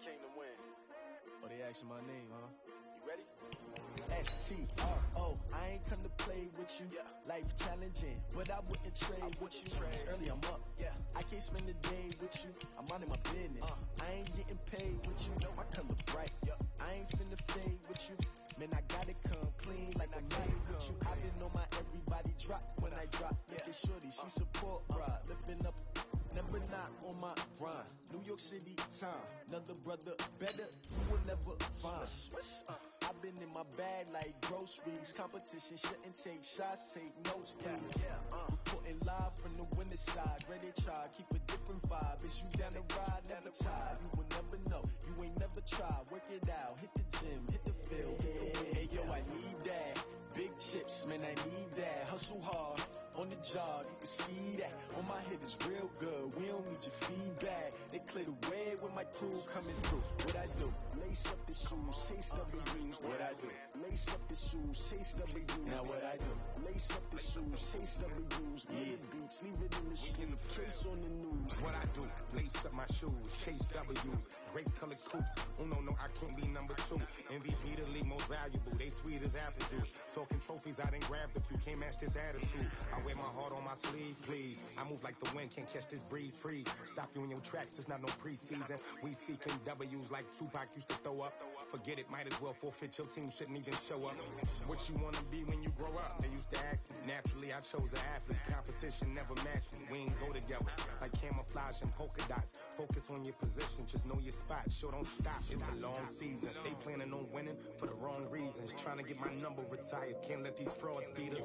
came to win. Oh, they asking my name, huh? You ready? S-T-R-O, I ain't come to play with you. Yeah. Life challenging, but I wouldn't trade with you. It's early, I'm up. Yeah. I can't spend the day with you. I'm minding my business. I ain't getting paid with you. No, my color bright. I ain't finna fade with you. Man, I gotta come clean like I made with you. I been on my everybody drop when I drop. Look at shorty, she support ride. Lifting up, never not on my grind. New York City time, another brother better, you will never find. I've been in my bag like groceries. Competition shouldn't take shots, take notes, please. Reporting live from the winter side. Ready to try, keep a different vibe. Is you down the ride? Never tired. You will never know. You ain't never tried. Work it out. Hit the gym, hit the field. Hey yo, I need that. Big chips, man, I need that. Hustle hard. On the job, you can see that. On my head is real good. We don't need your feedback. They clear the way with my crew coming through. What I do? Lace up the shoes, chase W's. What I do? Lace up the shoes, chase W's. Now what I do? Lace up the shoes, chase W's. Yeah. Beats, leave it in the street. Case on the news. What I do? Lace up my shoes, chase W's. Great colored coops. Oh no, I can't be number 2. MVP the league most valuable. They sweet as apple juice. Talking trophies, I didn't grab the few. Can't match this attitude. I wear my heart on my sleeve, please. I move like the wind, can't catch this breeze, freeze. Stop you in your tracks, there's not no preseason. We seeking W's like Tupac used to throw up. Forget it, might as well forfeit. Your team shouldn't even show up. What you wanna be when you grow up? They used to ask me. Naturally, I chose an athlete. Competition never matched me. We ain't go together like camouflage and polka dots. Focus on your position, just know your spot. Sure, don't stop. It's a long season. They planning on winning for the wrong reasons. Trying to get my number retired. Can't let these frauds beat us.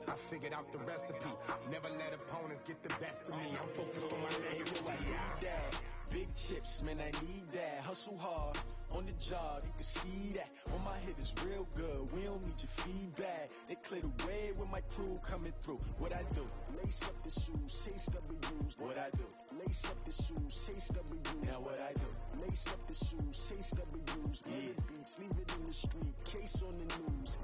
I figured out the recipe. Never let opponents get the best of me. I'm focused on my legacy. I need that. Big chips, man, I need that. Hustle hard. On the job, you can see that. On my head is real good. We don't need your feedback. They clear the way with my crew coming through. What I do? Lace up the shoes, chase W's. What I do? Lace up the shoes, chase W's. Now what I do? Lace up the shoes, chase W's. Yeah. Beats, leave it in the street. Case on the news.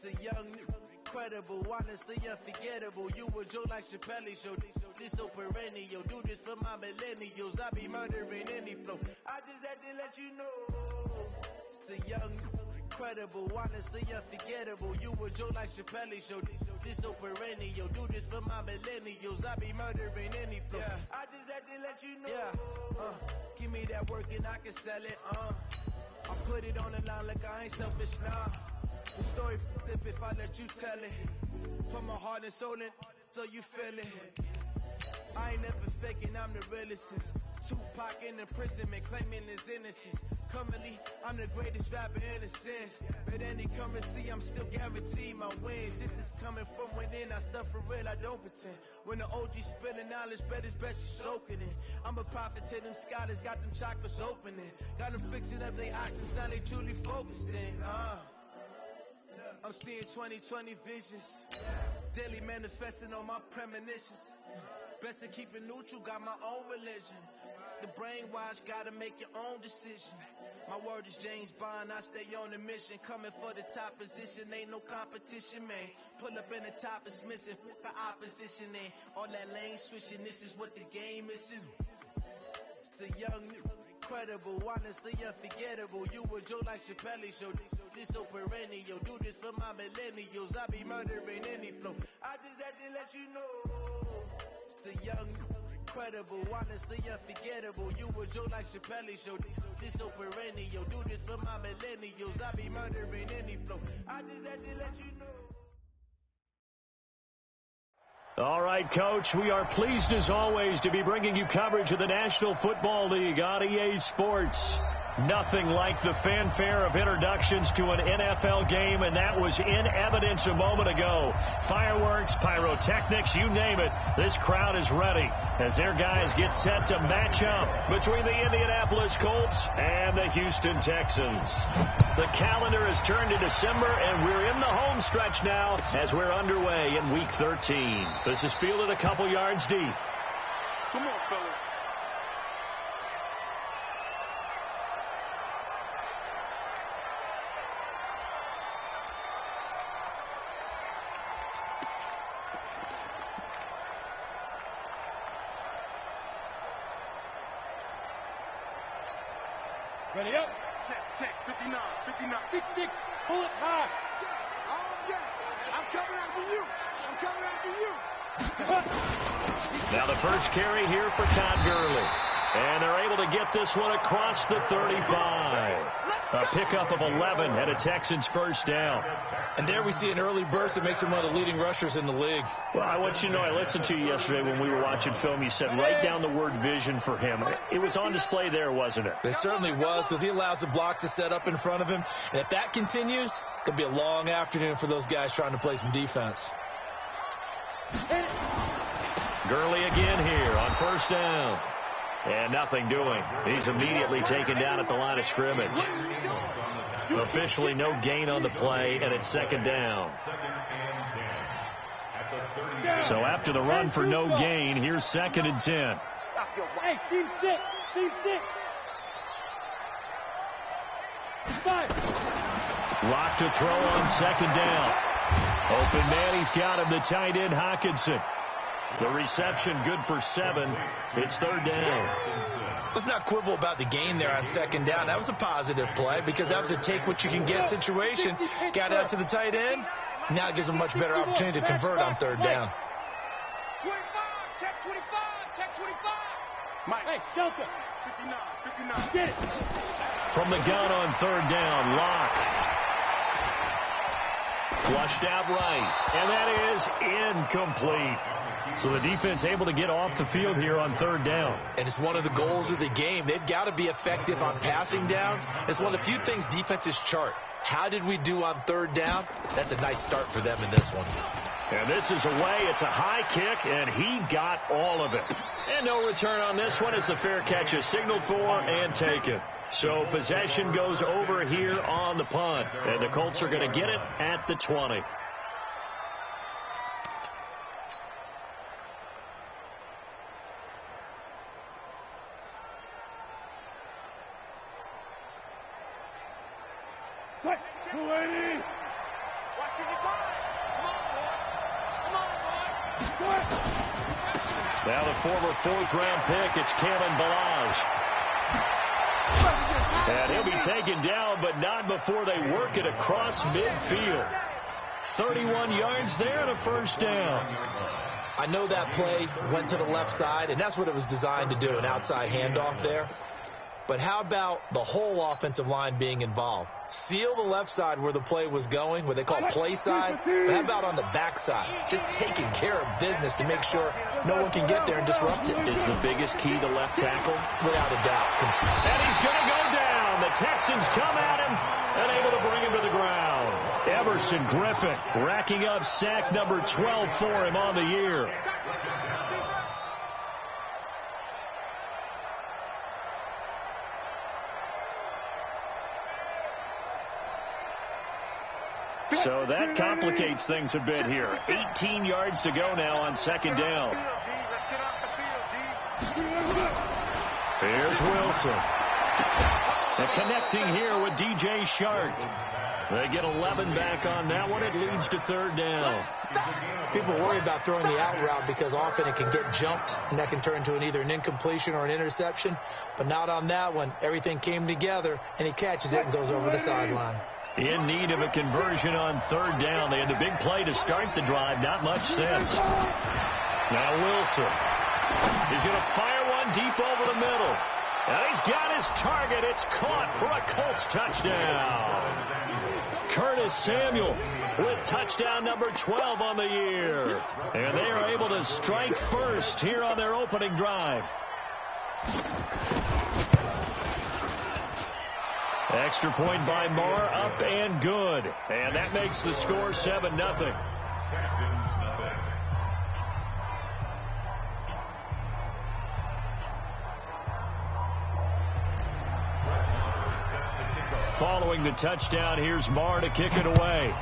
The young, incredible, honestly unforgettable. You a Joe like Chappelle show. This so perennial. Do this for my millennials. I be murdering any flow. I just had to let you know. It's the young, incredible, honestly unforgettable. You a Joe like Chappelle show. This so perennial. Do this for my millennials. I be murdering any flow. Yeah. I just had to let you know. Yeah. Give me that work and I can sell it. I put it on the line like I ain't selfish now. The story flip if I let you tell it. Put my heart and soul in so you feel it. I ain't never faking, I'm the realest. Tupac in imprisonment, claiming his innocence. Currently, I'm the greatest rapper in a sense. But any currency, I'm still guaranteed my wins. This is coming from within, I stuff for real, I don't pretend. When the OG spilling knowledge, bet it's best you soak it in. I'm a prophet to them scholars, got them chakras opening. Got them fixing up their octaves, now they truly focused in. I'm seeing 2020 visions. Daily manifesting on my premonitions. Best to keep it neutral, got my own religion. The brainwash, gotta make your own decision. My word is James Bond, I stay on a mission. Coming for the top position, ain't no competition, man. Pull up in the top, it's missing, fuck the opposition, man. All that lane switching, this is what the game is. It's the young, incredible, honestly unforgettable. You a Joe like Chappelle show. This so perennial. Do this for my millennials. I be murdering any flow. I just had to let you know. It's the young, incredible, honestly unforgettable. You a Joe like Chappelle show. This so perennial. Do this for my millennials. I be murdering any flow. I just had to let you know. All right, Coach, we are pleased as always to be bringing you coverage of the National Football League on EA Sports. Nothing like the fanfare of introductions to an NFL game, and that was in evidence a moment ago. Fireworks, pyrotechnics, you name it. This crowd is ready as their guys get set to match up between the Indianapolis Colts and the Houston Texans. The calendar has turned to December, and we're in the home stretch now as we're underway in Week 13. This is fielded a couple yards deep. Come on, fellas. Ready up. Check, 59, 59. 6-6, pull it high. I'm coming after you. Now the first carry here for Todd Gurley. And they're able to get this one across the 35. A pickup of 11 and a Texans first down. And there we see an early burst that makes him one of the leading rushers in the league. Well, I want you to know, I listened to you yesterday when we were watching film. You said write down the word vision for him. It was on display there, wasn't it? It certainly was, because he allows the blocks to set up in front of him. And if that continues, it could be a long afternoon for those guys trying to play some defense. Gurley again here on first down. And nothing doing. He's immediately taken down at the line of scrimmage. Officially no gain on the play, and it's second down. So after the run for no gain, here's 2nd and 10. Hey, team 6. Team 6. Fire. Lock to throw on second down. Open man, he's got him, the tight end Hockenson. The reception good for 7. It's 3rd down. Let's not quibble about the gain there on second down. That was a positive play because that was a take-what-you-can-get situation. Got out to the tight end. Now it gives him a much better opportunity to convert on 3rd down. 25, check 25, check 25. Mike, hey, Delta. 59. Get it. From the gun on 3rd down, Lock. Flushed out right, and that is incomplete. So the defense able to get off the field here on 3rd down. And it's one of the goals of the game. They've got to be effective on passing downs. It's one of the few things defenses chart. How did we do on 3rd down? That's a nice start for them in this one. And this is away. It's a high kick, and he got all of it. And no return on this one as the fair catch is signaled for and taken. So possession goes over here on the punt. And the Colts are going to get it at the 20. Now the former 4th-round pick, it's Kalen Ballage. And he'll be taken down, but not before they work it across midfield. 31 yards there and a first down. I know that play went to the left side, and that's what it was designed to do, an outside handoff there. But how about the whole offensive line being involved? Seal the left side where the play was going, what they call play side. But how about on the back side? Just taking care of business to make sure no one can get there and disrupt it. Is the biggest key to left tackle? Without a doubt. And he's going to go down. The Texans come at him and able to bring him to the ground. Everson Griffin racking up sack number 12 for him on the year. So that complicates things a bit here. 18 yards to go now on second down. Here's Wilson. And connecting here with DJ Shark. They get 11 back on that one. It leads to 3rd down. People worry about throwing the out route because often it can get jumped, and that can turn into either an incompletion or an interception. But not on that one. Everything came together, and he catches it and goes over the sideline. In need of a conversion on 3rd down. They had the big play to start the drive. Not much sense. Now Wilson. He's going to fire one deep over the middle. And he's got his target. It's caught for a Colts touchdown. Curtis Samuel with touchdown number 12 on the year. And they are able to strike first here on their opening drive. Extra point by Marr, up and good. And that makes the score 7-0. Following the touchdown, here's Marr to kick it away.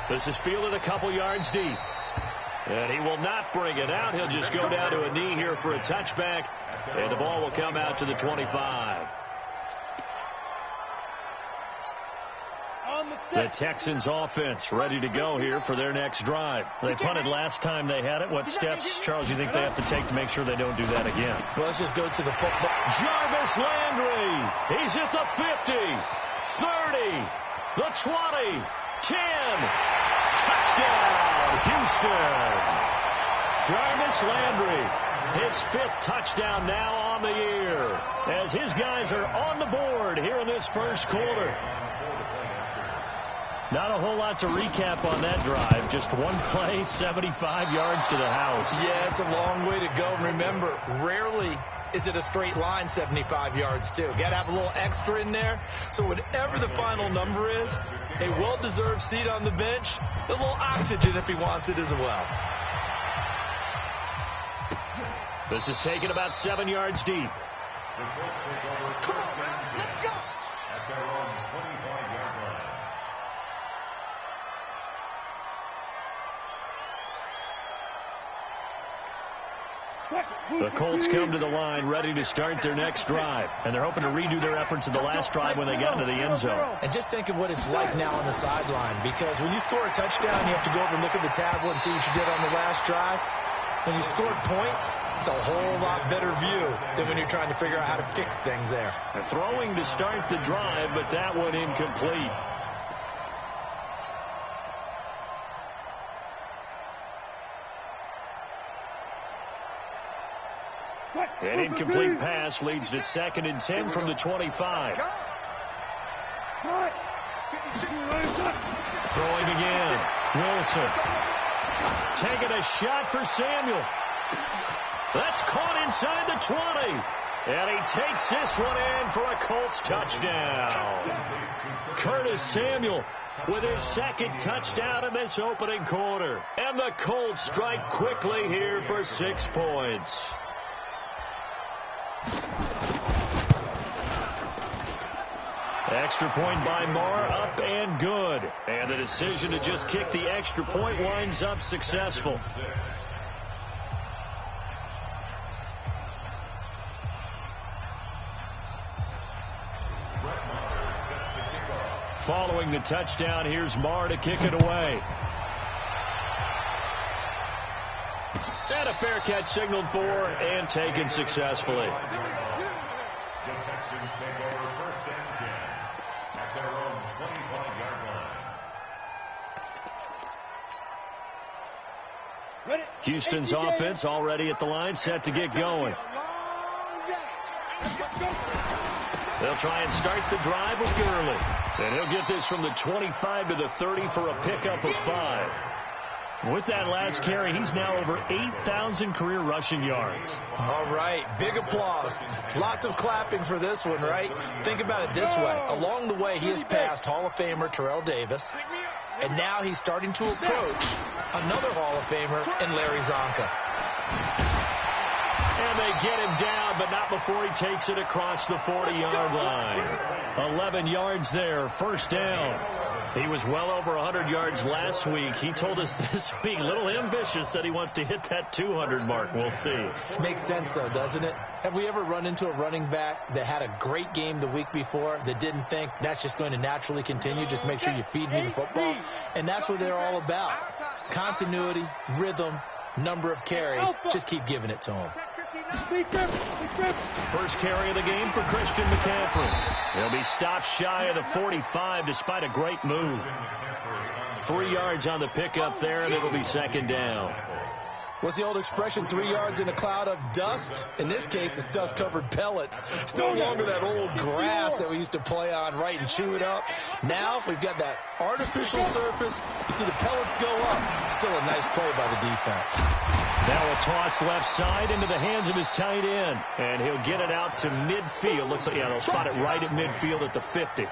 This is fielded a couple yards deep. And he will not bring it out. He'll just go down to a knee here for a touchback. And the ball will come out to the 25. The Texans offense ready to go here for their next drive. They punted last time they had it. What steps, Charles, do you think they have to take to make sure they don't do that again? Well, let's just go to the football. Jarvis Landry. He's at the 50, 30, the 20, 10. Touchdown, Houston. Jarvis Landry, his 5th touchdown now on the year, as his guys are on the board here in this first quarter. Not a whole lot to recap on that drive. Just one play, 75 yards to the house. Yeah, it's a long way to go. And remember, rarely is it a straight line 75 yards, too. Got to have a little extra in there. So whatever the final number is, a well-deserved seat on the bench, a little oxygen if he wants it as well. This is taken about 7 yards deep. Come on, man. Let's go. At their own 25-yard line. The Colts come to the line ready to start their next drive. And they're hoping to redo their efforts in the last drive when they got into the end zone. And just think of what it's like now on the sideline. Because when you score a touchdown, you have to go over and look at the tablet and see what you did on the last drive. When you scored points, it's a whole lot better view than when you're trying to figure out how to fix things there. They're throwing to start the drive, but that one incomplete. An incomplete pass leads to 2nd and 10 from the 25. Throwing again. Wilson. Taking a shot for Samuel. That's caught inside the 20. And he takes this one in for a Colts touchdown. Curtis Samuel with his 2nd touchdown in this opening quarter. And the Colts strike quickly here for 6 points. Extra point by Marr, up and good. And the decision to just kick the extra point winds up successful. Following the touchdown, here's Marr to kick it away. And a fair catch signaled for and taken successfully. The Texans take over 1st and 10 at their own 25-yard line. Houston's offense already at the line, set to get going. They'll try and start the drive with Gurley. And he'll get this from the 25 to the 30 for a pickup of 5. With that last carry, he's now over 8,000 career rushing yards. All right, big applause. Lots of clapping for this one, right? Think about it this way. Along the way, he has passed Hall of Famer Terrell Davis, and now he's starting to approach another Hall of Famer in Larry Zonka. And they get him down, but not before he takes it across the 40-yard line. 11 yards there, 1st down. He was well over 100 yards last week. He told us this week, a little ambitious, that he wants to hit that 200 mark. We'll see. Makes sense, though, doesn't it? Have we ever run into a running back that had a great game the week before that didn't think that's just going to naturally continue? Just make sure you feed me the football. And that's what they're all about. Continuity, rhythm, number of carries. Just keep giving it to him. First carry of the game for Christian McCaffrey. He'll be stopped shy of the 45 despite a great move. 3 yards on the pickup there, and it'll be 2nd down. What's the old expression, 3 yards in a cloud of dust? In this case, it's dust-covered pellets. It's no longer that old grass that we used to play on, right, and chew it up. Now we've got that artificial surface. You see the pellets go up. Still a nice play by the defense. Now a toss left side into the hands of his tight end. And he'll get it out to midfield. Looks like, yeah, they'll spot it right at midfield at the 50.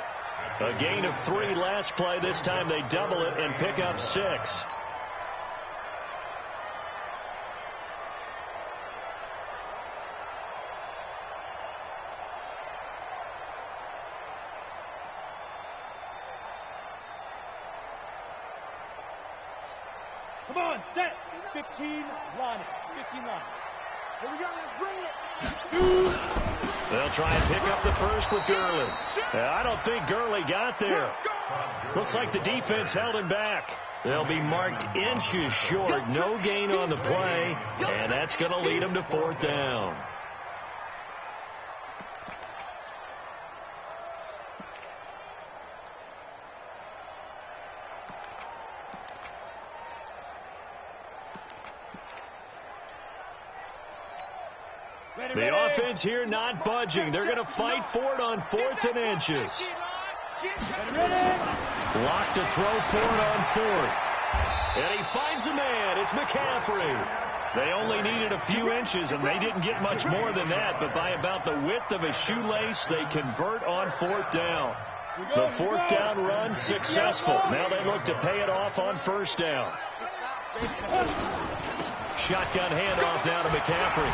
A gain of 3 last play. This time they double it and pick up 6. Come on, set. 15, line it. 15 line. Here we go, let's bring it. They'll try and pick up the first with Gurley. I don't think Gurley got there. Looks like the defense held him back. They'll be marked inches short. No gain on the play, and that's going to lead them to 4th down. The offense here not budging. They're going to fight for it on 4th and inches. Locked to throw for it on 4th. And he finds a man. It's McCaffrey. They only needed a few inches, and they didn't get much more than that. But by about the width of a shoelace, they convert on 4th down. The 4th down run successful. Now they look to pay it off on 1st down. Shotgun handoff now to McCaffrey.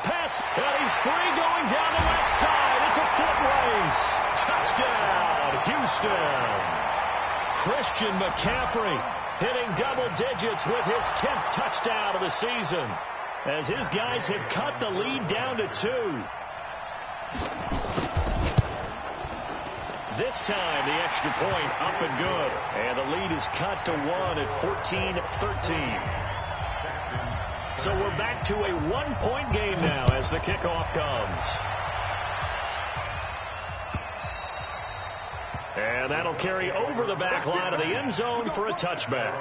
Pass, and he's free going down the left side. It's a foot race. Touchdown, Houston. Christian McCaffrey hitting double digits with his 10th touchdown of the season, as his guys have cut the lead down to 2. This time, the extra point up and good, and the lead is cut to 1 at 14-13. So we're back to a 1-point game now as the kickoff comes. And that'll carry over the back line of the end zone for a touchback.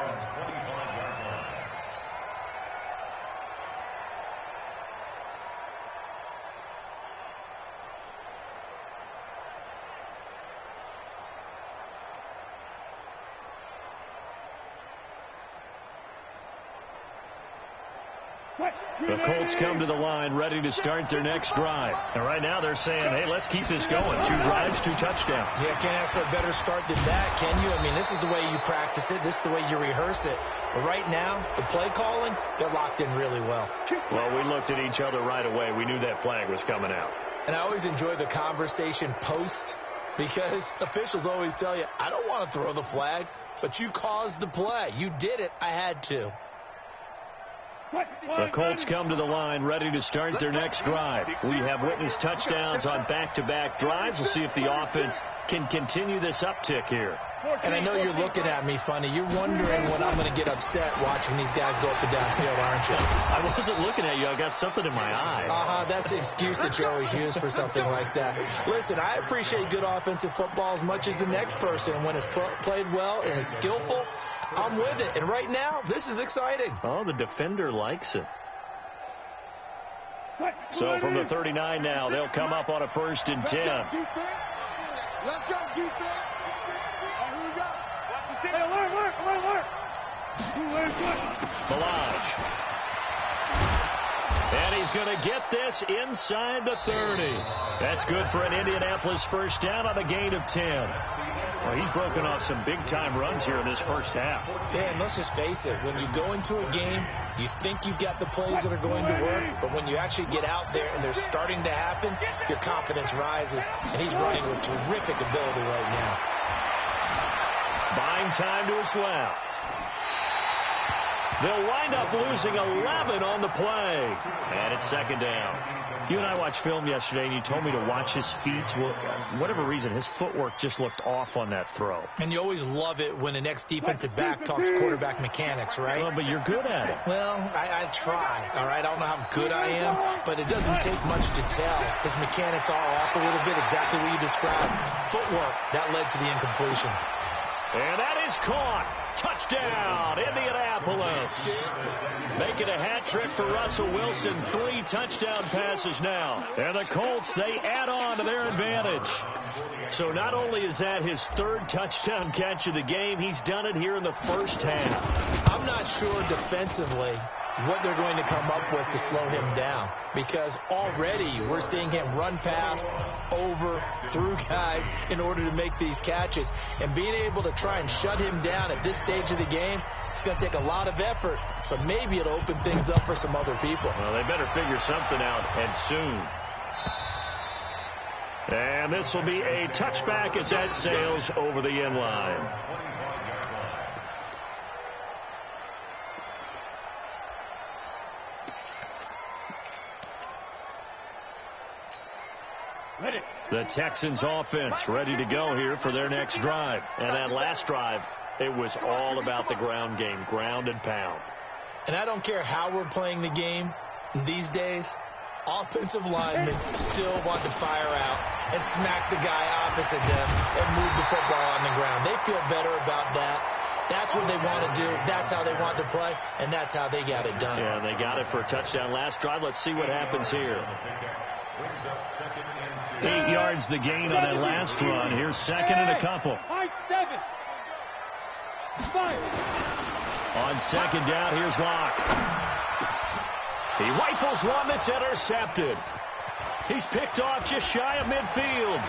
The Colts come to the line ready to start their next drive. And right now they're saying, hey, let's keep this going. 2 drives, 2 touchdowns. Yeah, can't ask for a better start than that, can you? I mean, this is the way you practice it. This is the way you rehearse it. But right now, the play calling, they're locked in really well. Well, we looked at each other right away. We knew that flag was coming out. And I always enjoy the conversation post, because officials always tell you, I don't want to throw the flag, but you caused the play. You did it. I had to. The Colts come to the line ready to start their next drive. We have witnessed touchdowns on back-to-back drives. We'll see if the offense can continue this uptick here. And I know you're looking at me funny. You're wondering when I'm going to get upset watching these guys go up and down field, aren't you? I wasn't looking at you. I got something in my eye. That's the excuse that you always use for something like that. Listen, I appreciate good offensive football as much as the next person. When it's played well and is skillful, I'm with it. And right now, this is exciting. Oh, the defender likes it. So from the 39 now, they'll come up on a 1st and 10. Let's go, defense. Here we go. Watch the center. Alert. Balaj. And he's going to get this inside the 30. That's good for an Indianapolis 1st down on a gain of 10. Well, he's broken off some big-time runs here in this first half. Yeah, and let's just face it. When you go into a game, you think you've got the plays that are going to work, but when you actually get out there and they're starting to happen, your confidence rises, and he's running with terrific ability right now. Buying time to his left. They'll wind up losing 11 on the play. And it's 2nd down. You and I watched film yesterday, and you told me to watch his feet. Well, for whatever reason, his footwork just looked off on that throw. And you always love it when the next defensive back talks quarterback mechanics, right? Well, but you're good at it. Well, I try, all right? I don't know how good I am, but it doesn't take much to tell. His mechanics are off a little bit, exactly what you described. Footwork, that led to the incompletion. And that is caught. Touchdown, Indianapolis. Making a hat trick for Russell Wilson. 3 touchdown passes now. And the Colts, they add on to their advantage. So not only is that his 3rd touchdown catch of the game, he's done it here in the first half. I'm not sure defensively what they're going to come up with to slow him down, because already we're seeing him run past, over, through guys in order to make these catches. And being able to try and shut him down at this stage of the game, it's going to take a lot of effort. So maybe it'll open things up for some other people. Well, they better figure something out, and soon. And this will be a touchback as that sails over the end line. Ready. The Texans offense ready to go here for their next drive. And that last drive, it was all about the ground game, ground and pound. And I don't care how we're playing the game these days, offensive linemen still want to fire out and smack the guy opposite them and move the football on the ground. They feel better about that. That's what they want to do. That's how they want to play, and that's how they got it done. Yeah, they got it for a touchdown last drive. Let's see what happens here. 8 yards the gain on that last run. Here's 2nd and a couple. High 7. Fire. On 2nd down, here's Locke. He rifles one that's intercepted. He's picked off just shy of midfield.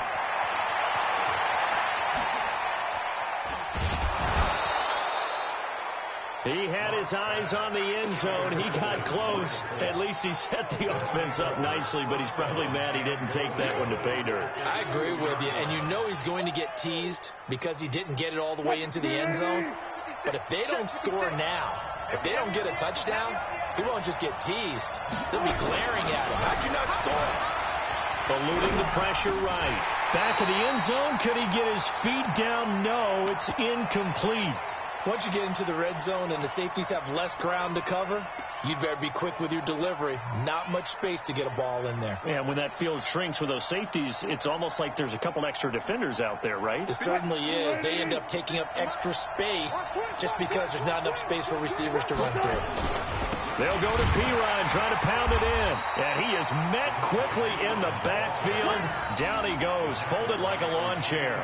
He had his eyes on the end zone. He got close. At least he set the offense up nicely, but he's probably mad he didn't take that one to pay dirt. I agree with you, and you know he's going to get teased because he didn't get it all the way into the end zone. But if they don't score now, if they don't get a touchdown, he won't just get teased. They'll be glaring at him. How'd you not score? Eluding the pressure right. Back of the end zone. Could he get his feet down? No, it's incomplete. Once you get into the red zone and the safeties have less ground to cover, you'd better be quick with your delivery. Not much space to get a ball in there. Yeah, when that field shrinks with those safeties, it's almost like there's a couple extra defenders out there, right? It certainly is. They end up taking up extra space just because there's not enough space for receivers to run through. They'll go to Perine, trying to pound it in. And he is met quickly in the backfield. Down he goes, folded like a lawn chair.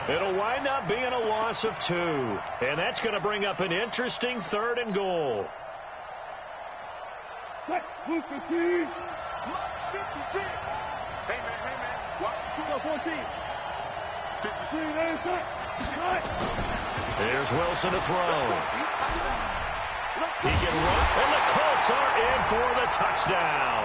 It'll wind up being a loss of 2. And that's going to bring up an interesting 3rd and goal. What? 56. Hey, man. What? 14. 53. Here's Wilson to throw. He can run, and the Colts are in for the touchdown.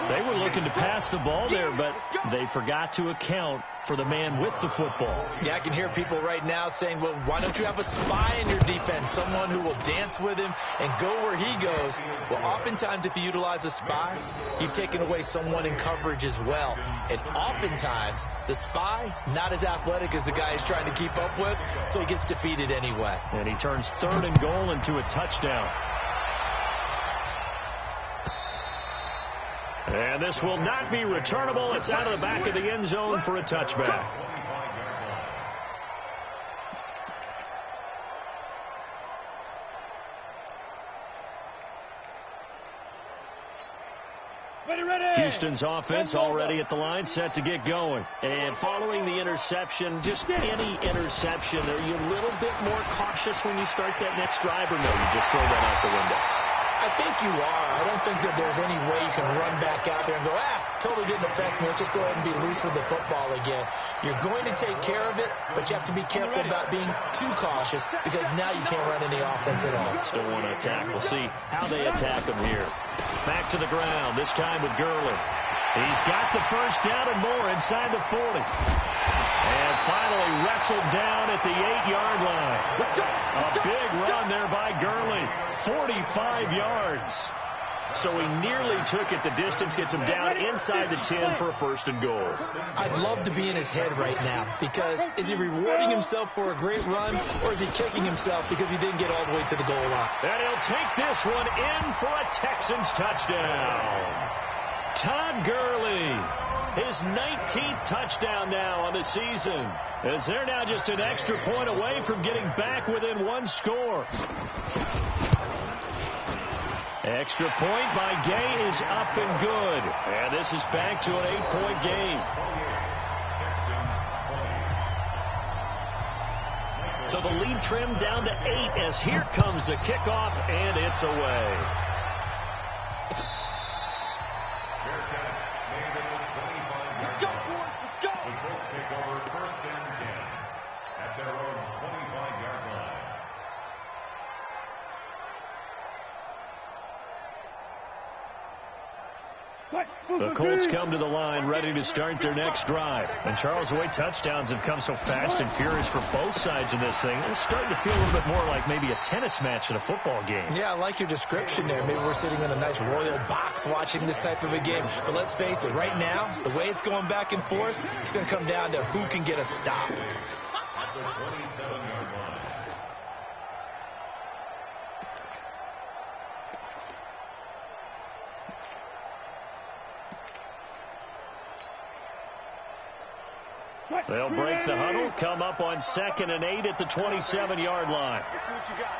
They were looking to pass the ball there, but they forgot to account for the man with the football. Yeah, I can hear people right now saying, well, why don't you have a spy in your defense, someone who will dance with him and go where he goes? Well, oftentimes if you utilize a spy, you've taken away someone in coverage as well. And oftentimes, the spy, not as athletic as the guy he's trying to keep up with, so he gets defeated anyway. And he turns 3rd and goal into a touchdown. And this will not be returnable. It's out of the back of the end zone for a touchback. Houston's offense already at the line, set to get going. And following the interception, just any interception, are you a little bit more cautious when you start that next drive, or no, you just throw that out the window? I think you are. I don't think that there's any way you can run back out there and go, totally didn't affect me. Let's just go ahead and be loose with the football again. You're going to take care of it, but you have to be careful about being too cautious because now you can't run any offense at all. Still want to attack. We'll see how they attack him here. Back to the ground, this time with Gurley. He's got the first down and more inside the 40. And finally wrestled down at the 8-yard line. A big run there by Gurley. 45 yards. So he nearly took it the distance, gets him down inside the 10 for a 1st and goal. I'd love to be in his head right now because is he rewarding himself for a great run or is he kicking himself because he didn't get all the way to the goal line? And he'll take this one in for a Texans touchdown. Todd Gurley his 19th touchdown now on the season, as they're now just an extra point away from getting back within one score. Extra point by Gay is up and good. And this is back to an 8-point game. So the lead trimmed down to 8 as here comes the kickoff, and it's away. Let's go, boys. Let's go. The Colts take over first and 10 at their own 25-yard line. The Colts come to the line ready to start their next drive. And Charles, the way touchdowns have come so fast and furious for both sides in this thing, it's starting to feel a little bit more like maybe a tennis match in a football game. Yeah, I like your description there. Maybe we're sitting in a nice royal box watching this type of a game. But let's face it, right now, the way it's going back and forth, it's going to come down to who can get a stop. At the 27-yard line. They'll break the huddle, come up on 2nd and 8 at the 27-yard line. Let's see what you got.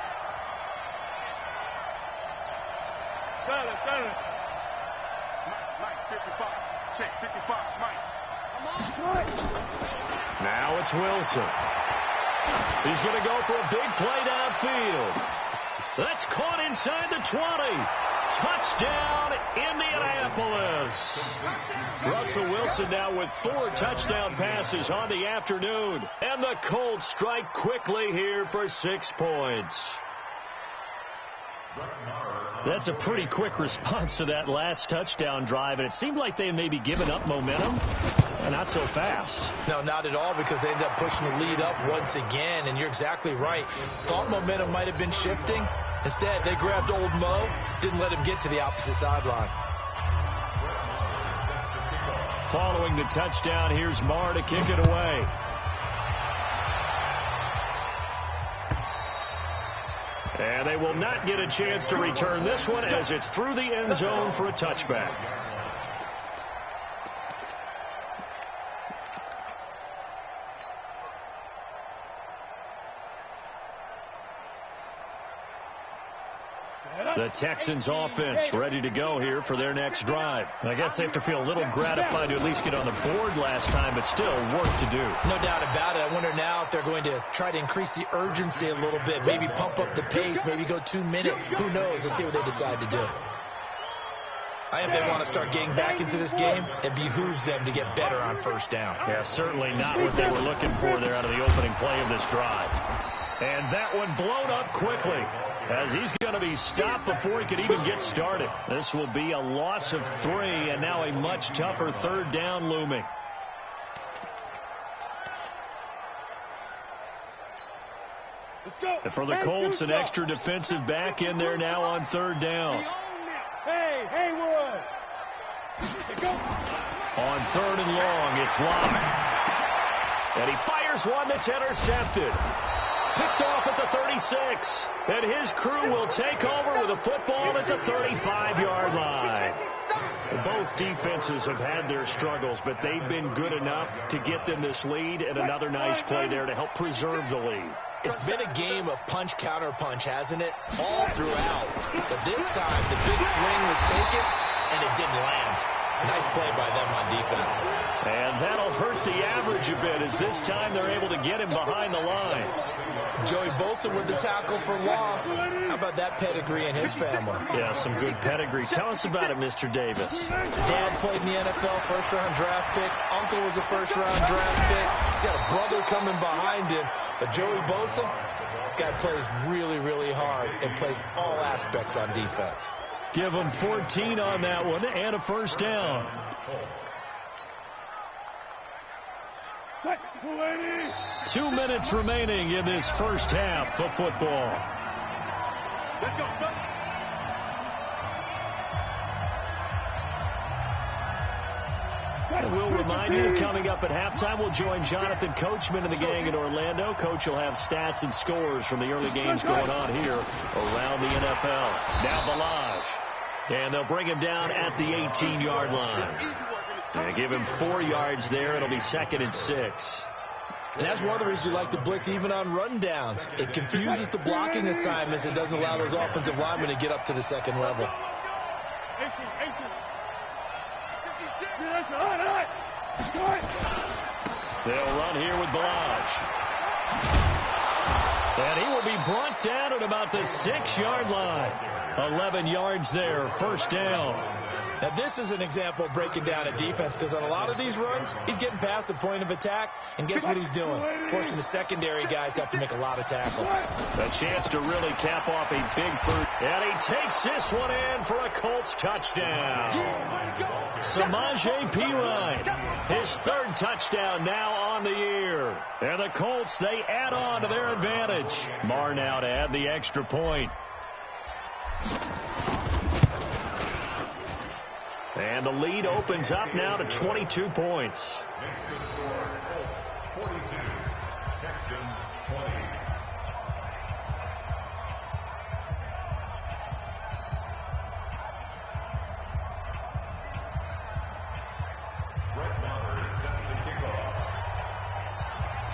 Got it. Mike, 55. Check, 55. Mike. Come on. Now it's Wilson. He's going to go for a big play downfield. That's caught inside the 20. Touchdown, Indianapolis. Russell Wilson now with 4 touchdown passes on the afternoon. And the Colts strike quickly here for 6 points. That's a pretty quick response to that last touchdown drive, and it seemed like they may be giving up momentum. Not so fast. No, not at all, because they ended up pushing the lead up once again, and you're exactly right. Thought momentum might have been shifting. Instead, they grabbed old Mo, didn't let him get to the opposite sideline. Following the touchdown, here's Marr to kick it away. And they will not get a chance to return this one as it's through the end zone for a touchback. The Texans offense ready to go here for their next drive. I guess they have to feel a little gratified to at least get on the board last time, but still work to do. No doubt about it. I wonder now if they're going to try to increase the urgency a little bit, maybe pump up the pace, maybe go 2 minutes. Who knows? Let's see what they decide to do. I think they want to start getting back into this game. It behooves them to get better on first down. Yeah, certainly not what they were looking for there out of the opening play of this drive. And that one blown up quickly, as he's going to be stopped before he could even get started. This will be a loss of 3, and now a much tougher 3rd down looming. Let's go. And for the Colts, an extra defensive back in there now on 3rd down. Hey, Haywood. Let's go. On 3rd and long, it's Locke. And he fires one that's intercepted. Picked off at the 36. And his crew will take over with a football at the 35-yard line. Both defenses have had their struggles, but they've been good enough to get them this lead, and another nice play there to help preserve the lead. It's been a game of punch, counter punch, hasn't it? All throughout. But this time, the big swing was taken, and it didn't land. Nice play by them on defense. And that'll hurt the average a bit, as this time they're able to get him behind the line. Joey Bosa with the tackle for loss. How about that pedigree in his family? Yeah, some good pedigree. Tell us about it, Mr. Davis. Dad played in the NFL, first-round draft pick. Uncle was a first-round draft pick. He's got a brother coming behind him. But Joey Bosa, guy plays really, really hard and plays all aspects on defense. Give him 14 on that one and a first down. 2 minutes remaining in this first half of football. Let's go. And we'll remind you, coming up at halftime, we'll join Jonathan Coachman and the gang in Orlando. Coach will have stats and scores from the early games going on here around the NFL. Now Balaj. And they'll bring him down at the 18-yard line. They give him 4 yards there. It'll be 2nd and 6. And that's one of the reasons you like to blitz even on run downs. It confuses the blocking assignments. It doesn't allow those offensive linemen to get up to the second level. They'll run here with Balaj. And he will be brought down at about the 6-yard line. 11 yards there, first down. Now, this is an example of breaking down a defense, because on a lot of these runs, he's getting past the point of attack, and guess what he's doing? Forcing the secondary guys to have to make a lot of tackles. A chance to really cap off a big first. And he takes this one in for a Colts touchdown. Samaje Perine, his 3rd touchdown now on the year. And the Colts, they add on to their advantage. Marr now to add the extra point. And the lead opens up now to 22 points. Makes the score Colts 42, Texans 20. Brett Maher is set to kick off.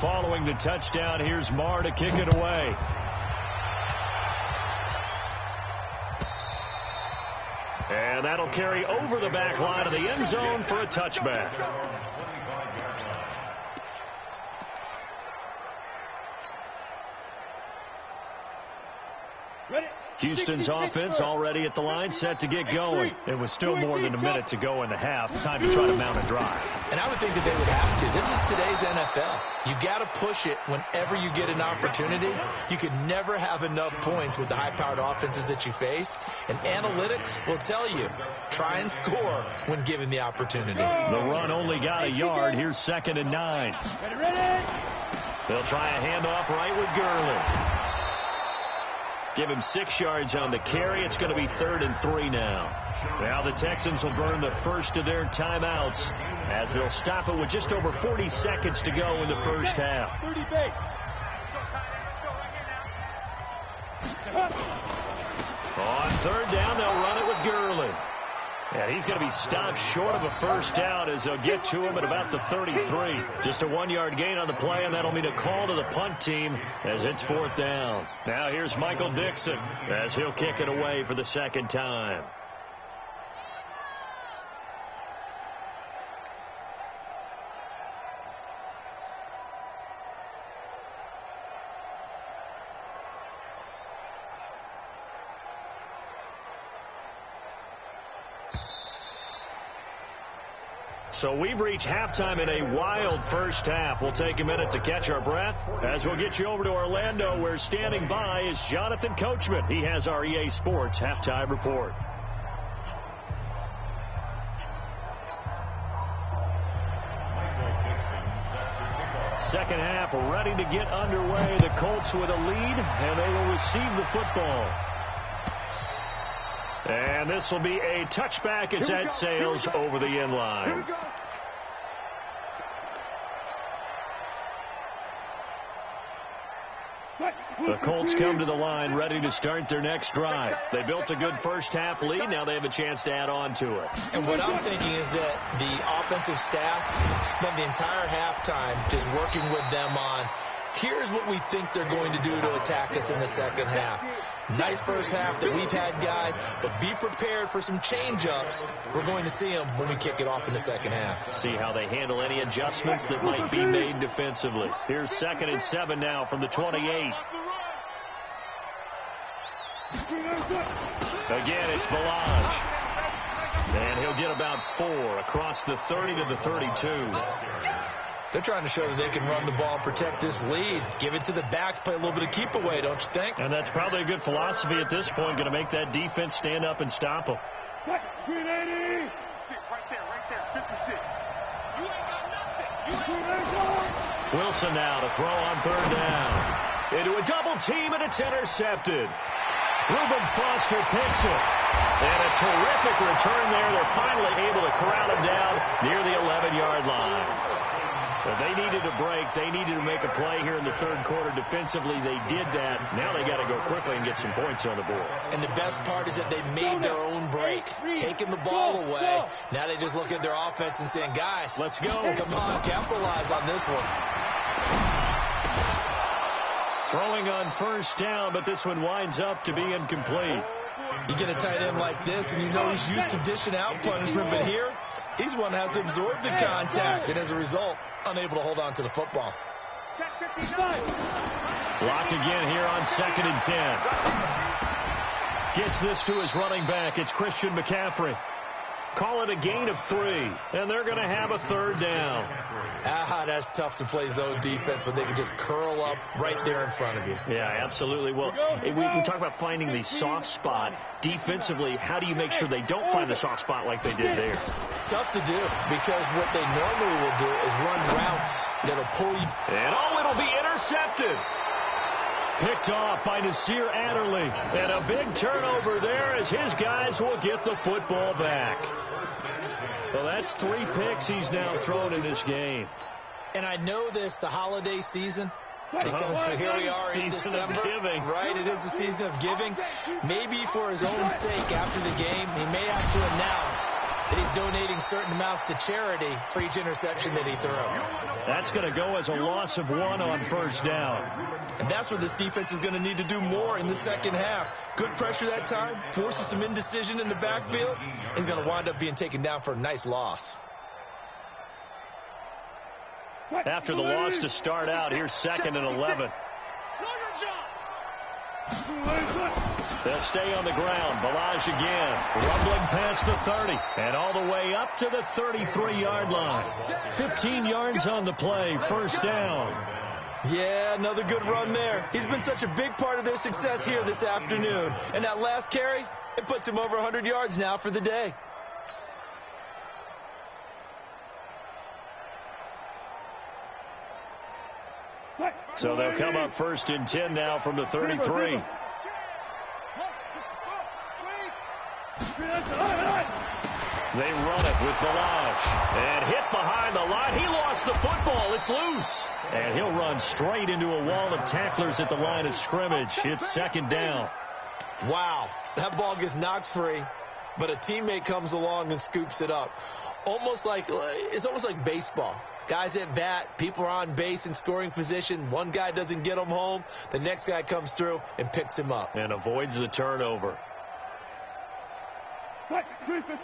Following the touchdown, here's Marr to kick it away. And that'll carry over the back line of the end zone for a touchback. Houston's offense already at the line, set to get going. It was still more than a minute to go in the half. Time to try to mount a drive. And I would think that they would have to. This is today's NFL. You got to push it whenever you get an opportunity. You could never have enough points with the high-powered offenses that you face. And analytics will tell you, try and score when given the opportunity. The run only got a yard. Here's 2nd and 9. They'll try a handoff right with Gurley. Give him 6 yards on the carry. It's going to be 3rd and 3 now. Now the Texans will burn the first of their timeouts as they'll stop it with just over 40 seconds to go in the first half. On 3rd down, they'll run it with Gurley. And he's going to be stopped short of a first down as they'll get to him at about the 33. Just a 1-yard gain on the play, and that'll mean a call to the punt team as it's 4th down. Now here's Michael Dixon as he'll kick it away for the 2nd time. So we've reached halftime in a wild first half. We'll take a minute to catch our breath as we'll get you over to Orlando, where standing by is Jonathan Coachman. He has our EA Sports halftime report. Second half ready to get underway. The Colts with a lead, and they will receive the football. And this will be a touchback as that sails over the end line. The Colts come to the line ready to start their next drive. They built a good first half lead. Now they have a chance to add on to it. And what I'm thinking is that the offensive staff spent the entire halftime just working with them on, here's what we think they're going to do to attack us in the second half. Nice first half that we've had, guys, but be prepared for some change-ups. We're going to see them when we kick it off in the second half. See how they handle any adjustments that might be made defensively. Here's 2nd and 7 now from the 28. Again, it's Balaj. And he'll get about 4 across the 30 to the 32. They're trying to show that they can run the ball and protect this lead. Give it to the backs, play a little bit of keep away, don't you think? And that's probably a good philosophy at this point, going to make that defense stand up and stop them. 380. Right there, 56. You ain't got nothing. Wilson now to throw on 3rd down. Into a double team, and it's intercepted. Reuben Foster picks it. And a terrific return there. They're finally able to corral him down near the 11-yard line. But they needed a break. They needed to make a play here in the third quarter. Defensively, they did that. Now they got to go quickly and get some points on the board. And the best part is that they made their own break, taking the ball away. Now they just look at their offense and saying, guys, let's go. Come on, capitalize on this one. Throwing on first down, but this one winds up to be incomplete. You get a tight end like this, and you know he's used to dishing out punishment, but here, he's one that has to absorb the contact, and as a result, unable to hold on to the football. Blocked again here on 2nd and 10. Gets this to his running back. It's Christian McCaffrey. Call it a gain of 3, and they're going to have a third down. That's tough to play zone defense when they can just curl up right there in front of you. Yeah, absolutely. Well, we talk about finding the soft spot. Defensively, how do you make sure they don't find the soft spot like they did there? Tough to do, because what they normally will do is run routes that'll pull you. And it'll be intercepted. Picked off by Nasir Adderley. And a big turnover there as his guys will get the football back. Well, that's 3 picks he's now thrown in this game. And I know this, the holiday season, because here we are in December. Giving. Right, it is the season of giving. Maybe for his own sake after the game, he may have to announce that he's donating certain amounts to charity for each interception that he throws. That's going to go as a loss of 1 on first down. And that's what this defense is going to need to do more in the second half. Good pressure that time, forces some indecision in the backfield. He's going to wind up being taken down for a nice loss. After the loss to start out, here's 2nd and 11. They'll stay on the ground. Ballage again. Rumbling past the 30. And all the way up to the 33-yard line. 15 yards on the play. First down. Yeah, another good run there. He's been such a big part of their success here this afternoon. And that last carry, it puts him over 100 yards now for the day. So they'll come up 1st and 10 now from the 33. They run it with Ballage. And hit behind the line. He lost the football. It's loose. And he'll run straight into a wall of tacklers at the line of scrimmage. It's 2nd down. Wow. That ball gets knocked free, but a teammate comes along and scoops it up. It's almost like baseball. Guys at bat, people are on base in scoring position. One guy doesn't get him home. The next guy comes through and picks him up. And avoids the turnover. Watch the slant.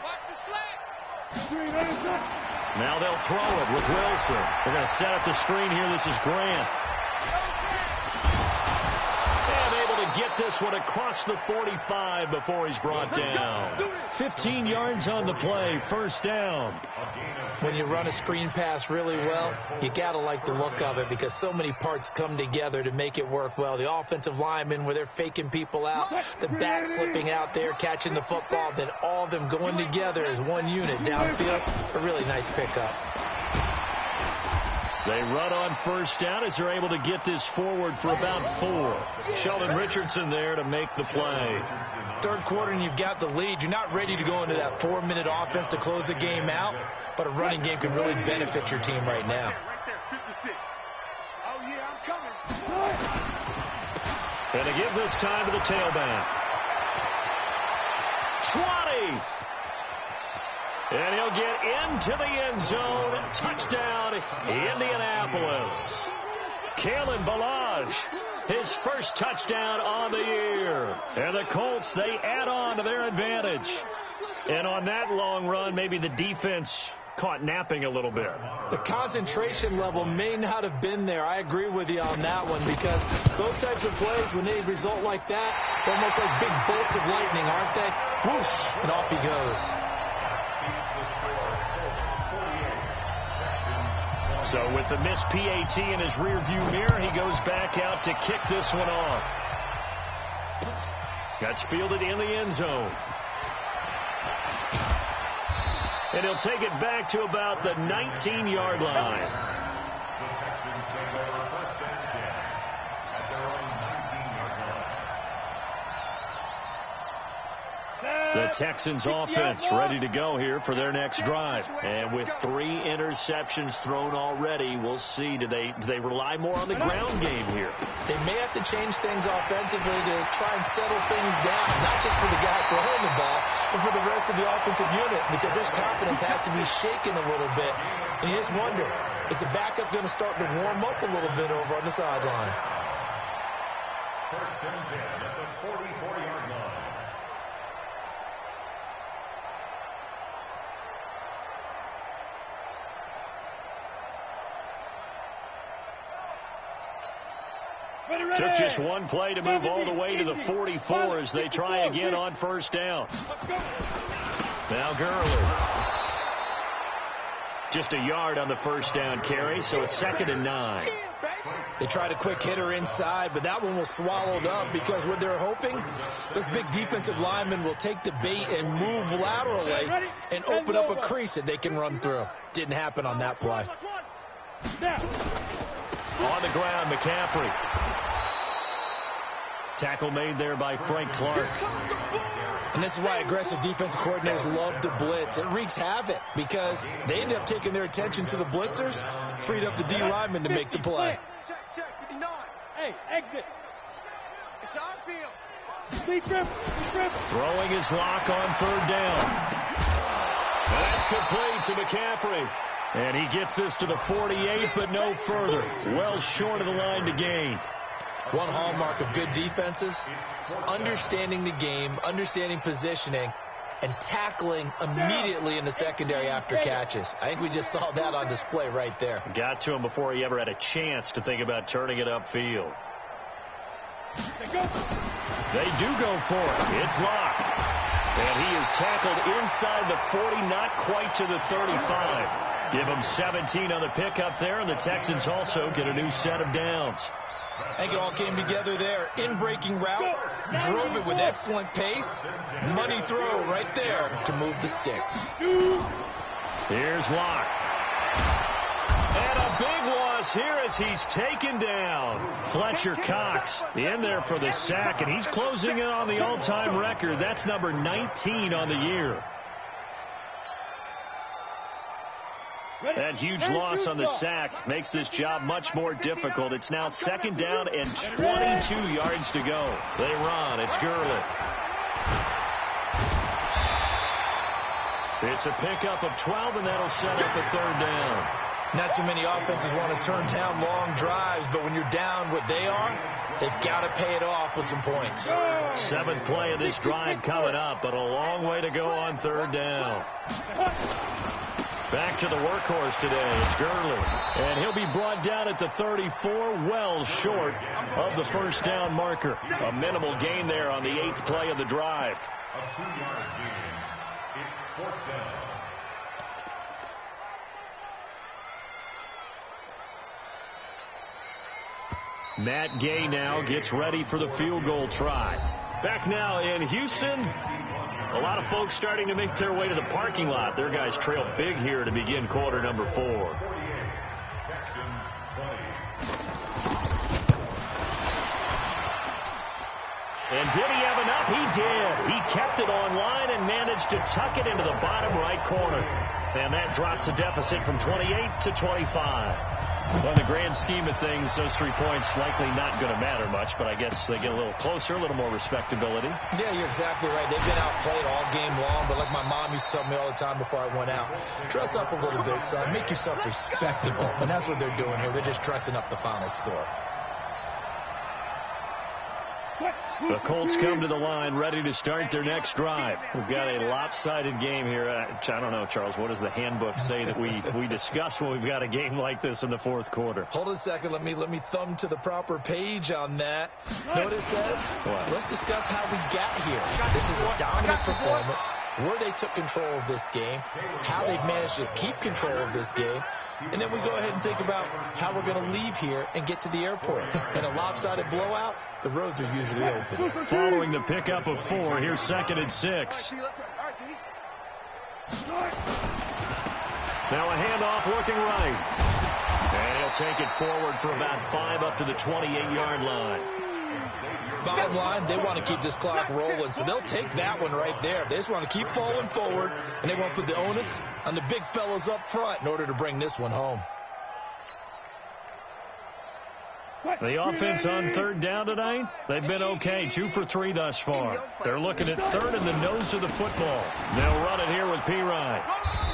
Watch the slant. Now they'll throw it with Wilson. They're going to set up the screen here. This is Grant. And able to get this one across the 45 before he's brought down. 15 yards on the play. First down. When you run a screen pass really well, you got to like the look of it because so many parts come together to make it work well. The offensive linemen where they're faking people out, the back slipping out there, catching the football, then all of them going together as one unit downfield. A really nice pickup. They run on first down as they're able to get this forward for about 4. Sheldon Richardson there to make the play. Third quarter and you've got the lead. You're not ready to go into that 4-minute offense to close the game out, but a running game can really benefit your team right now. Right there, 56. Oh, yeah, I'm coming. And to give this time to the tailback. 20. And he'll get into the end zone. Touchdown, Indianapolis. Kalen Ballage, his first touchdown on the year. And the Colts, they add on to their advantage. And on that long run, maybe the defense caught napping a little bit. The concentration level may not have been there. I agree with you on that one because those types of plays, when they result like that, they're almost like big bolts of lightning, aren't they? Whoosh, and off he goes. So with the missed PAT in his rearview mirror, he goes back out to kick this one off. That's fielded in the end zone. And he'll take it back to about the 19-yard line. The Texans take over 1st and 10 at their own 19-yard The Texans offense ready to go here for their next drive. And with 3 interceptions thrown already, we'll see. Do they rely more on the ground game here? They may have to change things offensively to try and settle things down, not just for the guy throwing the ball, but for the rest of the offensive unit, because their confidence has to be shaken a little bit. And you just wonder, is the backup going to start to warm up a little bit over on the sideline? First and 10 at the 44-yard line. Took just one play to move all the way to the 44 as they try again on first down. Now Gurley. Just a yard on the first down carry, so it's 2nd and 9. They tried a quick hitter inside, but that one was swallowed up because what they're hoping, this big defensive lineman will take the bait and move laterally and open up a crease that they can run through. Didn't happen on that play. On the ground, McCaffrey. Tackle made there by Frank Clark. And this is why aggressive defensive coordinators love to blitz. It wreaks havoc because they end up taking their attention to the blitzers, freed up the D lineman to make the play. Check, 59. Hey, exit. It's our field. Lead dribble. Throwing his lock on 3rd down. And that's complete to McCaffrey. And he gets this to the 48, but no further. Well short of the line to gain. One hallmark of good defenses is understanding the game, understanding positioning, and tackling immediately in the secondary after catches. I think we just saw that on display right there. Got to him before he ever had a chance to think about turning it upfield. They do go for it. It's Locke. And he is tackled inside the 40, not quite to the 35. Give him 17 on the pickup there, and the Texans also get a new set of downs. I think it all came together there. In-breaking route, drove it with excellent pace. Money throw right there to move the sticks. Here's Locke. And a big loss here as he's taken down. Fletcher Cox in there for the sack, and he's closing in on the all-time record. That's number 19 on the year. That huge loss on the sack makes this job much more difficult. It's now 2nd down and 22 yards to go. They run. It's Gurley. It's a pickup of 12, and that'll set up a 3rd down. Not too many offenses want to turn down long drives, but when you're down what they are, they've got to pay it off with some points. 7th play of this drive coming up, but a long way to go on 3rd down. Back to the workhorse today. It's Gurley. And he'll be brought down at the 34, well short of the first down marker. A minimal gain there on the 8th play of the drive. A 2-yard gain. It's 4th down. Matt Gay now gets ready for the field goal try. Back now in Houston. A lot of folks starting to make their way to the parking lot. Their guys trail big here to begin quarter number 4. 48. Texans 20. And did he have enough? He did. He kept it on line and managed to tuck it into the bottom right corner. And that drops a deficit from 28 to 25. Well, in the grand scheme of things, those 3 points likely not going to matter much, but I guess they get a little closer, a little more respectability. Yeah, you're exactly right. They've been outplayed all game long, but like my mom used to tell me all the time before I went out, dress up a little bit, son. Make yourself respectable. And that's what they're doing here. They're just dressing up the final score. The Colts come to the line ready to start their next drive. We've got a lopsided game here. I don't know, Charles, what does the handbook say that we discuss when we've got a game like this in the 4th quarter? Hold on a second. Let me thumb to the proper page on that. Know what it says? What? Let's discuss how we got here. This is a dominant performance, where they took control of this game, how they've managed to keep control of this game, and then we go ahead and think about how we're going to leave here and get to the airport. In a lopsided blowout, the roads are usually open. Following the pickup of 4, here's 2nd and 6. Now a handoff looking right. And he'll take it forward for about 5 up to the 28-yard line. Bottom line, they want to keep this clock rolling, so they'll take that one right there. They just want to keep falling forward, and they want to put the onus on the big fellas up front in order to bring this one home. The offense on third down tonight, they've been okay, 2 for 3 thus far. They're looking at third in the nose of the football. They'll run it here with Pirine.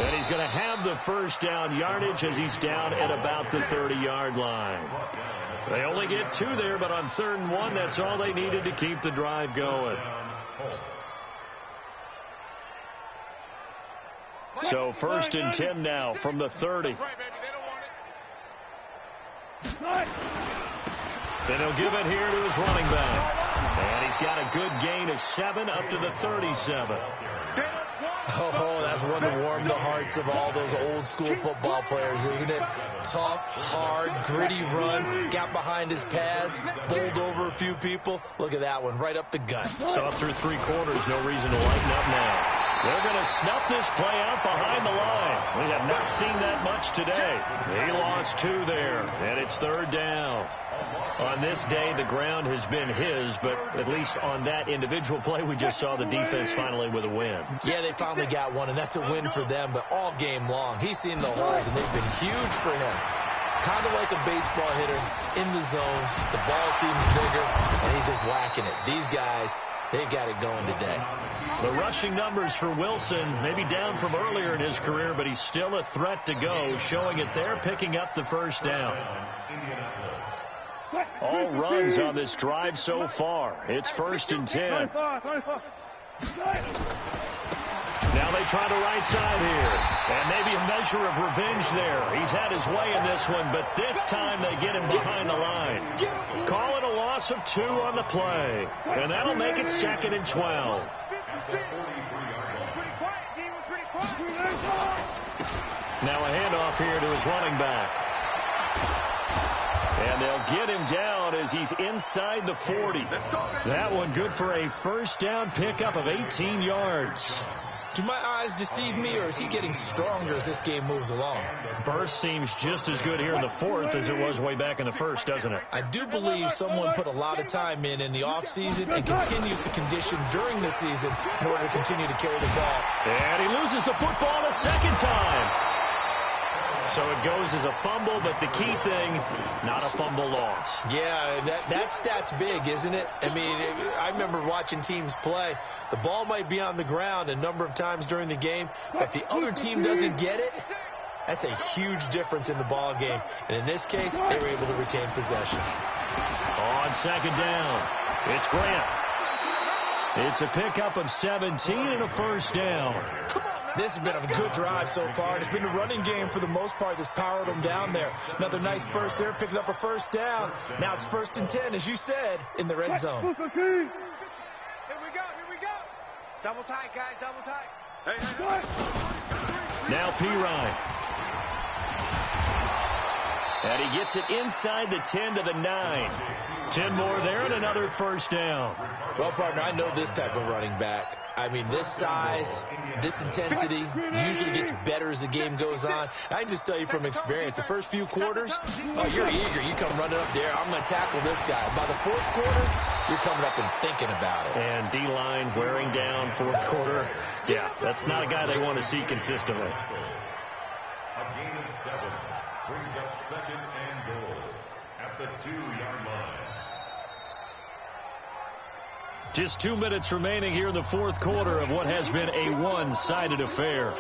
And he's going to have the first down yardage as he's down at about the 30-yard line. They only get 2 there, but on 3rd and 1, that's all they needed to keep the drive going. So 1st and 10 now from the 30. Then he'll give it here to his running back. And he's got a good gain of 7 up to the 37. Oh, that's one to warm the hearts of all those old school football players, isn't it? Tough, hard, gritty run, got behind his pads, bowled over a few people. Look at that one, right up the gut. So through 3 quarters, no reason to lighten up now. They're going to snuff this play out behind the line. We have not seen that much today. He lost 2 there, and it's 3rd down. On this day, the ground has been his, but at least on that individual play, we just saw the defense finally with a win. Yeah, they finally got one, and that's a win for them, but all game long, he's seen the holes, and they've been huge for him. Kind of like a baseball hitter in the zone. The ball seems bigger, and he's just whacking it. These guys, they've got it going today. The rushing numbers for Wilson, maybe down from earlier in his career, but he's still a threat to go, showing it there, picking up the first down. All runs on this drive so far. It's 1st and 10. Now they try the right side here. And maybe a measure of revenge there. He's had his way in this one, but this time they get him behind the line. Call it a loss of 2 on the play. And that'll make it 2nd and 12. Now a handoff here to his running back. And they'll get him down as he's inside the 40. That one good for a first down pickup of 18 yards. Do my eyes deceive me, or is he getting stronger as this game moves along? Burst seems just as good here in the 4th as it was way back in the 1st, doesn't it? I do believe someone put a lot of time in the offseason and continues to condition during the season in order to continue to carry the ball. And he loses the football a 2nd time. So it goes as a fumble, but the key thing, not a fumble loss. Yeah, that stat's big, isn't it? I mean, I remember watching teams play. The ball might be on the ground a number of times during the game, but if the other team doesn't get it, that's a huge difference in the ball game. And in this case, they were able to retain possession. On 2nd down, it's Grant. It's a pickup of 17 and a first down. This has been a good drive so far. It's been the running game for the most part that's powered them down there. Another nice burst there, picking up a first down. Now it's 1st and 10, as you said, in the red zone. Here we go, here we go. Double tight, guys, double tight. Now Pirine. And he gets it inside the 10 to the 9. 10 more there and another first down. Well, partner, I know this type of running back. I mean, this size, this intensity usually gets better as the game goes on. I can just tell you from experience, the first few quarters, oh, you're eager. You come running up there, I'm going to tackle this guy. By the 4th quarter, you're coming up and thinking about it. And D-line wearing down 4th quarter. Yeah, that's not a guy they want to see consistently. A gain of 7 brings up 2nd and goal at the 2-yard line. Just 2 minutes remaining here in the 4th quarter of what has been a one-sided affair.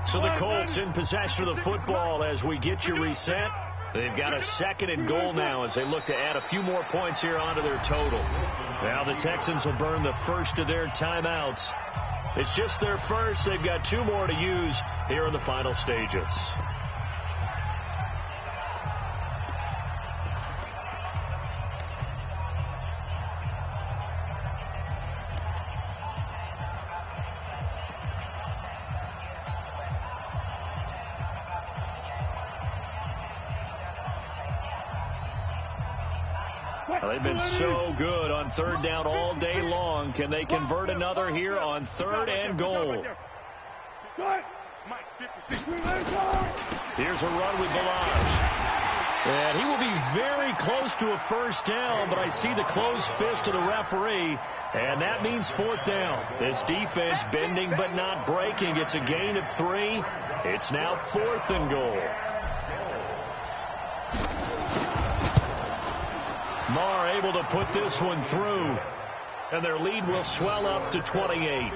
So the Colts in possession of the football as we get you reset. They've got a 2nd and goal now as they look to add a few more points here onto their total. Now the Texans will burn the first of their timeouts. It's just their first. They've got 2 more to use here in the final stages. They've been so good on third down all day long. Can they convert another here on third and goal? Here's a run with Ballage. And he will be very close to a first down, but I see the closed fist of the referee, and that means fourth down. This defense bending but not breaking. It's a gain of 3. It's now 4th and goal. Marr able to put this one through, and their lead will swell up to 28.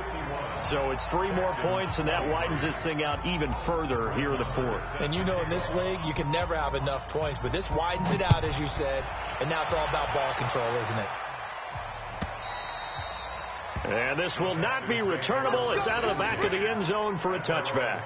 So it's 3 more points, and that widens this thing out even further here in the 4th. And you know, in this league, you can never have enough points, but this widens it out, as you said, and now it's all about ball control, isn't it? And this will not be returnable. It's out of the back of the end zone for a touchback.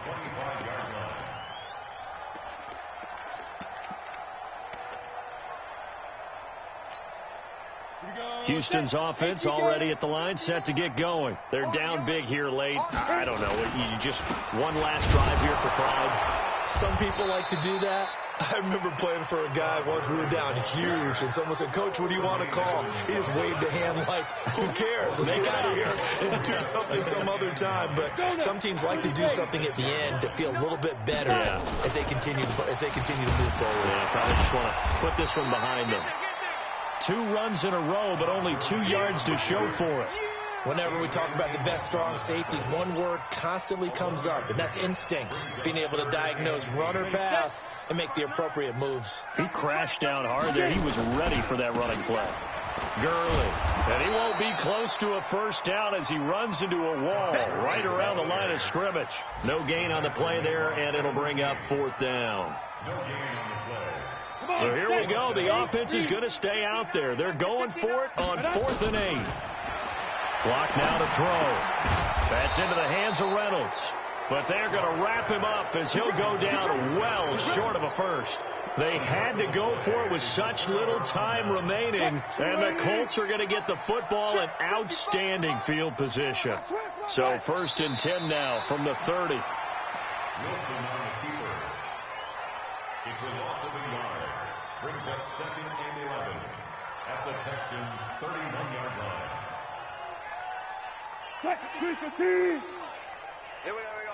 Houston's offense already at the line, set to get going. They're down big here late. I don't know. You just one last drive here for pride. Some people like to do that. I remember playing for a guy once. We were down huge, and someone said, "Coach, what do you want to call?" He just waved a hand like, "Who cares? Let's get out of here and do something some other time." But some teams like to do something at the end to feel a little bit better as they continue to move forward. Yeah, probably just want to put this one behind them. 2 runs in a row, but only 2 yards to show for it. Whenever we talk about the best strong safeties, one word constantly comes up, and that's instincts. Being able to diagnose run or pass and make the appropriate moves. He crashed down hard there. He was ready for that running play. Gurley. And he won't be close to a first down as he runs into a wall right around the line of scrimmage. No gain on the play there, and it'll bring up 4th down. No gain on the play. So here we go. The offense is going to stay out there. They're going for it on 4th and 8. Clock now to throw. That's into the hands of Reynolds. But they're going to wrap him up as he'll go down well short of a first. They had to go for it with such little time remaining, and the Colts are going to get the football in outstanding field position. So 1st and 10 now from the 30. Wilson on the keeper. It's a loss of a yard. Brings up 2nd and 11 at the Texans' 31-yard line. Here we go.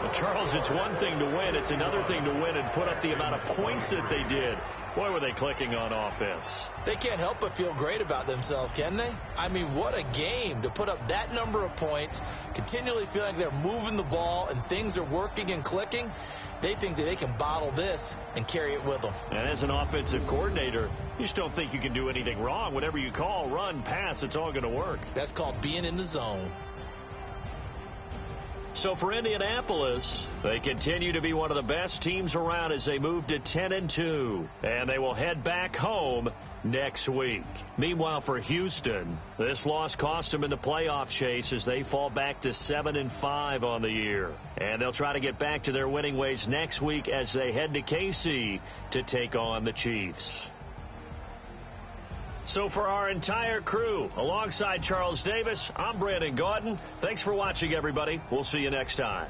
Well, Charles, it's one thing to win. It's another thing to win and put up the amount of points that they did. Boy, were they clicking on offense. They can't help but feel great about themselves, can they? I mean, what a game to put up that number of points, continually feel like they're moving the ball and things are working and clicking. They think that they can bottle this and carry it with them. And as an offensive coordinator, you just don't think you can do anything wrong. Whatever you call, run, pass, it's all going to work. That's called being in the zone. So for Indianapolis, they continue to be one of the best teams around as they move to 10-2. And they will head back home next week. Meanwhile, for Houston, this loss cost them in the playoff chase as they fall back to 7-5 on the year. And they'll try to get back to their winning ways next week as they head to KC to take on the Chiefs. So for our entire crew, alongside Charles Davis, I'm Brandon Gaudin. Thanks for watching, everybody. We'll see you next time.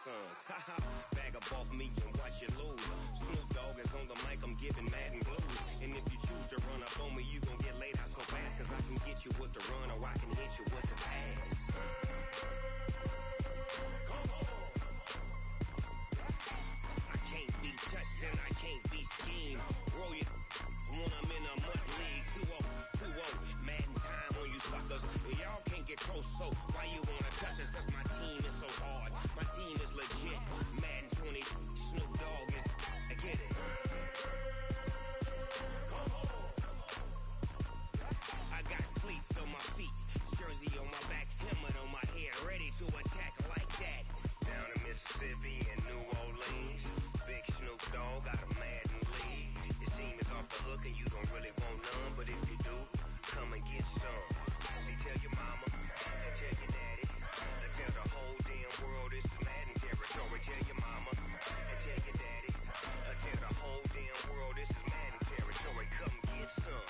sons. Bag up off me and watch you lose. Snoop Dogg is on the mic, I'm giving Madden blues. And if you choose to run up on me, you gon' get laid out so fast. Cause I can get you with the run or I can hit you with the pass. I can't be touched and I can't be schemed. Roll you when I'm in a mud league. 2-0, Madden time on you suckers. Y'all can't get close, so why you wanna touch us? Cause my team is so hard. My team is legit. Madden 20, Snoop Dogg is, I get it. I got cleats on my feet, jersey on my back, helmet on my head, ready to attack like that. Down in Mississippi and New Orleans, Big Snoop Dogg got a Madden league. Your team is off the hook and you don't really want none, but if you do, come and get some. See, tell your mama and tell your daddy, and tell the whole damn world this is Madden territory. Tell your mama and tell your daddy, and tell the whole damn world this is Madden territory. Come get some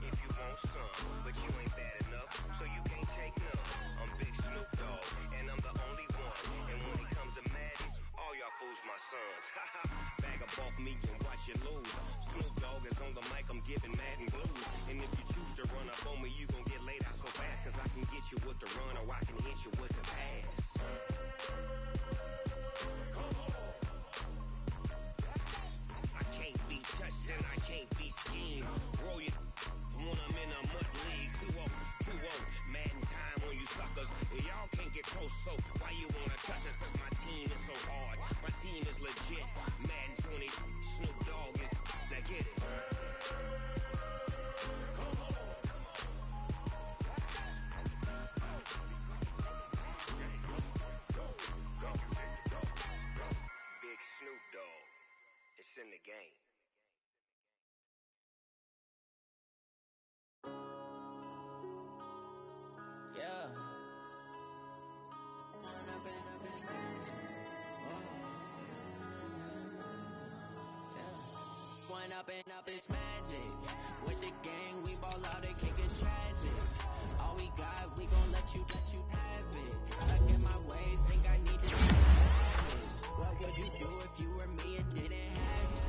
if you want some, but you ain't bad enough, so you can't take none. I'm Big Snoop Dogg, and I'm the only one. And when it comes to Madden, all y'all fools my sons. Bag up off me and watch you lose. Snoop Dogg is on the mic, I'm giving Madden blues. And if you choose to run up on me, you gon' get laid out so fast. Cause I can get you with the run or I can hit you with the pass. I can't be touched and I can't be schemed. Roll you when I'm in a mud league. 2-0, Madden time on you suckers. Y'all can't get close, so why you wanna touch us? Cause my team is so hard. My team is legit. Madden 20, Snoop Dogg is, now get it. Big Snoop Dogg, it's in the game. Yeah. One up and up is magic. With the gang, we ball out and kick it tragic. All we got, we gon' let you have it. Stuck in my ways, think I need to have this. What would you do if you were me and didn't have it?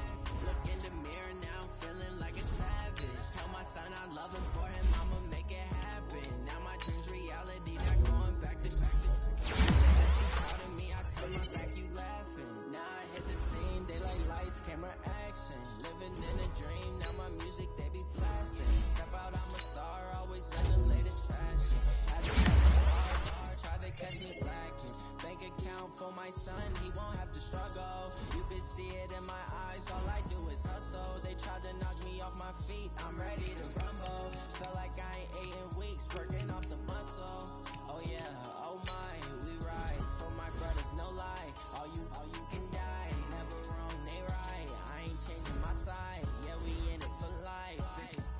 Look in the mirror now, I'm feeling like a savage. Tell my son I love him, for him I'ma make it happen. Now my dreams reality, not going back to back to. You say that you proud of me, I turn my back, you laughing. Now I hit the scene, they like lights, camera, action. Living in a dream, now my music they be blasting. Step out, I'm a star, always in the latest fashion. Had to hard, tried to catch me lacking. Bank account for my son, he won't have to struggle. You can see it in my eyes, all I do is hustle. They tried to knock me off my feet, I'm ready to rumble. Felt like I ain't ate in weeks, working off the muscle. Oh yeah, oh my, we ride for my brothers, no lie. All you can die, never wrong, they right. I ain't changing my side, yeah, we in it for life.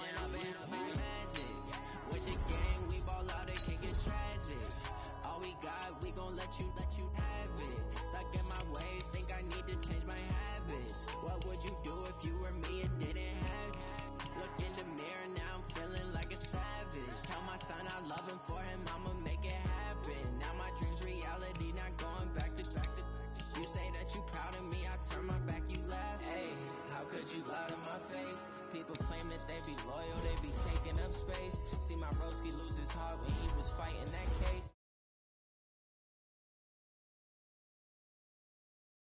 And up is magic. With the gang, we ball out and kick it tragic. All we got, we gon' let you have it. Stuck in my ways, think I need to change my habits. What would you do if you were me and didn't have it? Look in the mirror, now I'm feeling like a savage. Tell my son I love him, for him I'ma make it happen. Now my dreams reality, not going back to back to. You say that you proud of me, I turn my back, you laugh. Hey, how could you lie to my face? People claim that they be loyal, they be taking up space. See my broski lose his heart when he was fighting that case.